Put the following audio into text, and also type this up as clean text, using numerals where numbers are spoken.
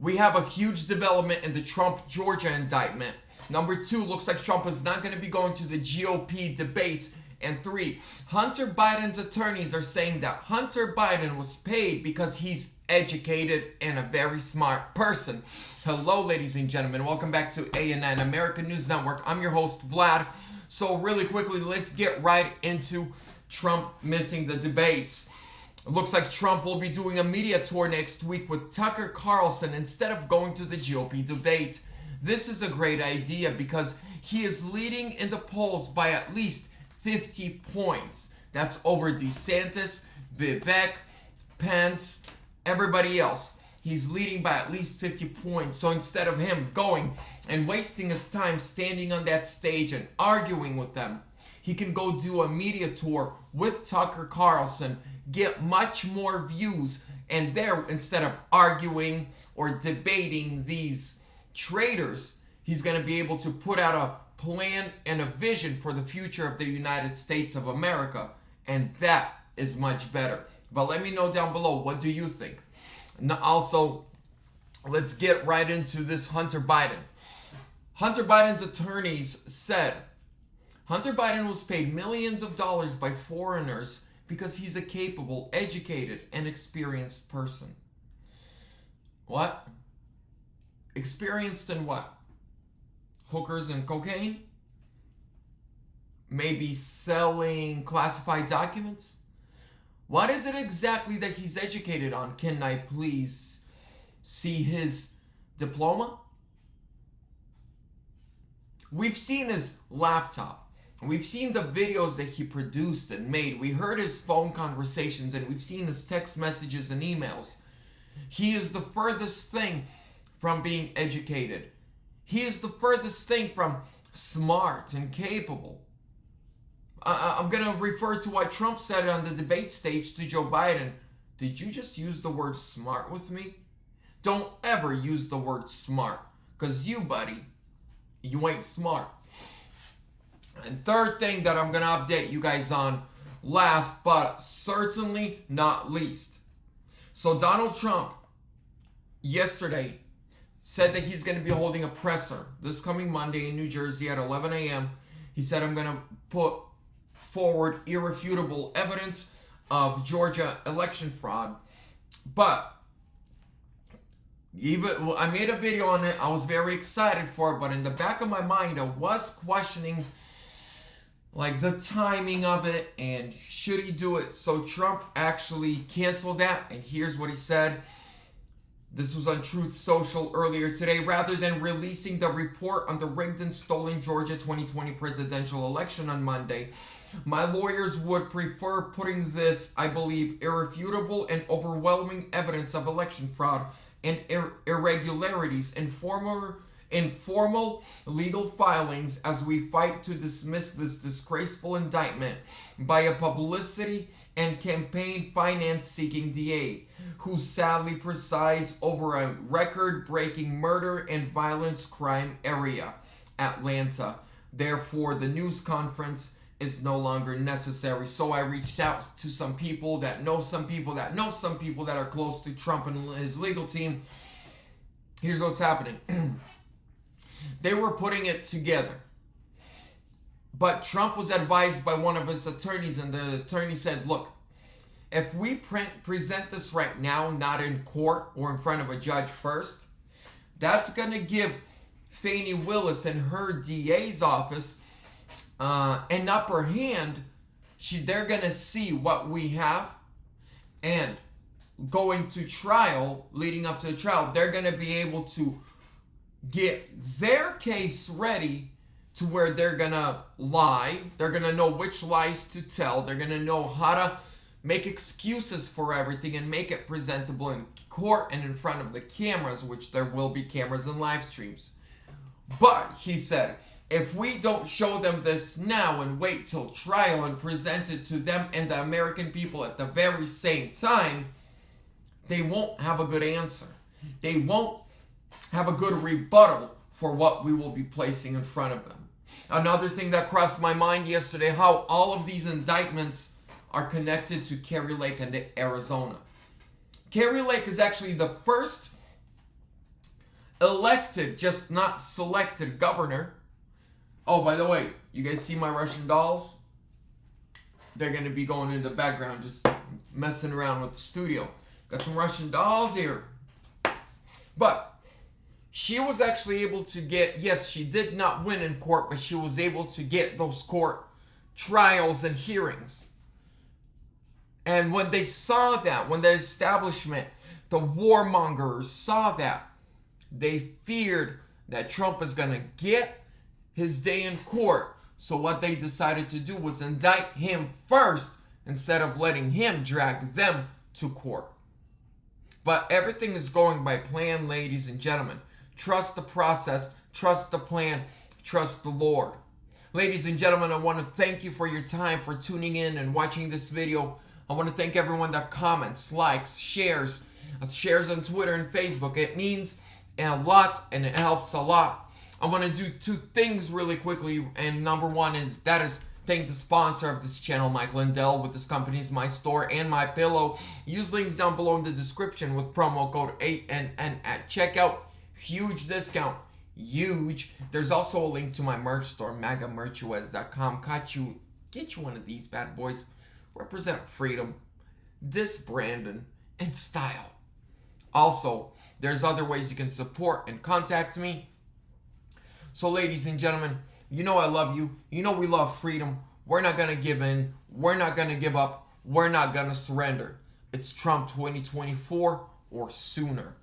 We have a huge development in the Trump Georgia indictment. Number 2, looks like Trump is not going to be going to the GOP debates. And 3, Hunter Biden's attorneys are saying that Hunter Biden was paid because he's educated and a very smart person. Hello, ladies and gentlemen. Welcome back to ANN, American News Network. I'm your host, Vlad. So really quickly, let's get right into Trump missing the debates. It looks like Trump will be doing a media tour next week with Tucker Carlson instead of going to the GOP debate. This is a great idea because he is leading in the polls by at least 50 points. That's over DeSantis, Vivek, Pence, everybody else. He's leading by at least 50 points. So instead of him going and wasting his time standing on that stage and arguing with them, he can go do a media tour with Tucker Carlson, get much more views, and there, instead of arguing or debating these traitors, he's going to be able to put out a plan and a vision for the future of the United States of America. And that is much better. But let me know down below, what do you think? Now also, let's get right into this Hunter Biden. Hunter Biden's attorneys said Hunter Biden was paid millions of dollars by foreigners because he's a capable, educated, and experienced person. What? Experienced in what? Hookers and cocaine? Maybe selling classified documents? What is it exactly that he's educated on? Can I please see his diploma? We've seen his laptop. We've seen the videos that he produced and made. We heard his phone conversations and we've seen his text messages and emails. He is the furthest thing from being educated. He is the furthest thing from smart and capable. I'm going to refer to what Trump said on the debate stage to Joe Biden. Did you just use the word smart with me? Don't ever use the word smart. Because you, buddy, you ain't smart. And third thing that I'm going to update you guys on, last but certainly not least. So Donald Trump yesterday said that he's going to be holding a presser this coming Monday in New Jersey at 11 a.m. He said, I'm going to put forward irrefutable evidence of Georgia election fraud. But I made a video on it. I was very excited for it. But in the back of my mind, I was questioning like the timing of it and should he do it. So Trump actually canceled that. And here's what he said. This was on Truth Social earlier today. Rather than releasing the report on the rigged and stolen Georgia 2020 presidential election on Monday, my lawyers would prefer putting this, I believe, irrefutable and overwhelming evidence of election fraud and irregularities in formal legal filings as we fight to dismiss this disgraceful indictment by a publicity and campaign finance seeking DA who sadly presides over a record-breaking murder and violence crime area, Atlanta. Therefore, the news conference is no longer necessary. So I reached out to some people that know some people that know some people that are close to Trump and his legal team. Here's what's happening. They were putting it together. But Trump was advised by one of his attorneys, and the attorney said, look, if we present this right now, not in court or in front of a judge first, that's going to give Fani Willis and her DA's office an upper hand. They're going to see what we have, and going to trial, leading up to the trial, they're going to be able to get their case ready to where they're going to lie. They're going to know which lies to tell. They're going to know how to make excuses for everything and make it presentable in court and in front of the cameras, which there will be cameras and live streams. But, he said, if we don't show them this now and wait till trial and present it to them and the American people at the very same time, they won't have a good answer. They won't have a good rebuttal for what we will be placing in front of them. Another thing that crossed my mind yesterday, how all of these indictments are connected to Kerry Lake and Arizona. Kerry Lake is actually the first elected, just not selected governor. Oh, by the way, you guys see my Russian dolls? They're going to be going in the background, just messing around with the studio. Got some Russian dolls here. But she was actually able to get, yes, she did not win in court, but she was able to get those court trials and hearings. And when they saw that, when the establishment, the warmongers saw that, they feared that Trump is going to get his day in court. So what they decided to do was indict him first instead of letting him drag them to court. But everything is going by plan, ladies and gentlemen. Trust the process, trust the plan, trust the Lord. Ladies and gentlemen, I want to thank you for your time, for tuning in and watching this video. I want to thank everyone that comments, likes, shares on Twitter and Facebook. It means a lot and it helps a lot. I want to do two things really quickly, and number one is thank the sponsor of this channel, Mike Lindell, with this company's My Store and My Pillow. Use links down below in the description with promo code 8NN at checkout. Huge discount. Huge. There's also a link to my merch store, magamerchuez.com. Get you one of these bad boys. Represent freedom, branding, and style. Also, there's other ways you can support and contact me. So ladies and gentlemen, you know I love you. You know we love freedom. We're not going to give in. We're not going to give up. We're not going to surrender. It's Trump 2024 or sooner.